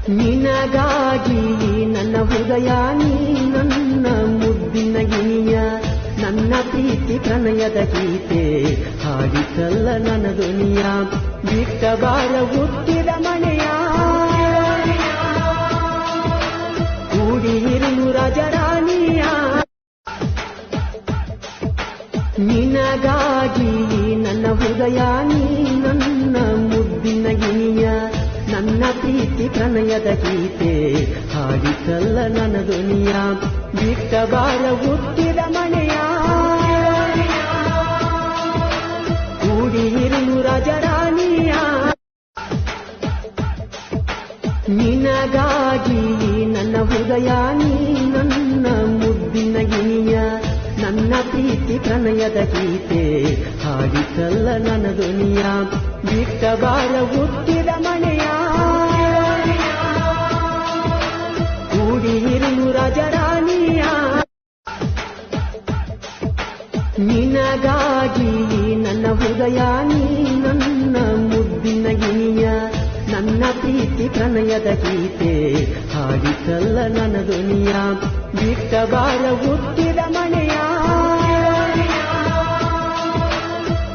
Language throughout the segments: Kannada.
ನಿನಗಾಗಿ ನನ್ನ ಹೃದಯ ನೀ ನನ್ನ ಮುದ್ದಿನ ಗಿಣಿಯ ನನ್ನ ಪ್ರೀತಿ ಪ್ರಣಯದ ಗೀತೆ ಹಾಡಿಸಲ್ಲ ನನ್ನ ಧ್ವನಿಯ ಬಿಟ್ಟ ಬಾಳ ಹುಟ್ಟಿದ ಮನೆಯ ಕೂಡಿರು ರಾಜರಾಣಿಯ ನಿನಗಾಗಿ ನನ್ನ ಹೃದಯ ನೀ ನನ್ನ ಮುದ್ದಿನ ಗಿಣಿಯ ನನ್ನ ಪ್ರೀತಿ ಪ್ರಣಯದ ಗೀತೆ ಹಾಡಿಸಲ್ಲ ನನ್ನ ಧ್ವನಿಯ ಬಿಟ್ಟ ಬಾಳ ಹುಟ್ಟಿದ ಮನೆಯ ಕೂಡಿರು ರಾಜರಾಣಿಯ ನಿನಗಾಗಿ ನನ್ನ ಹೃದಯ ನೀ ನನ್ನ ಮುದ್ದಿನ ಗಿಣಿಯ ನನ್ನ ಪ್ರೀತಿ ಪ್ರಣಯದ ಗೀತೆ ಹಾಡಿಸಲ್ಲ ನನ್ನ ಧ್ವನಿಯ ಬಿಟ್ಟ ಬಾಳ ಹುಟ್ಟಿದ ಮನೆಯ ಕೂಡಿರು ರಾಜರಾಣಿಯ ನಿನಗಾಗಿ ನನ್ನ ಹೃದಯ ನೀ ನನ್ನ ಮುದ್ದಿನ ಗಿಣಿಯ ನನ್ನ ಪ್ರೀತಿ ಪ್ರಣಯದ ಗೀತೆ ಹಾಡಿಸಲ್ಲ ನನ್ನ ಧ್ವನಿಯ ಬಿಟ್ಟ ಬಾಳ ಹುಟ್ಟಿದ ಮನೆಯ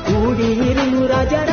ಕೂಡಿರು ರಾಜರ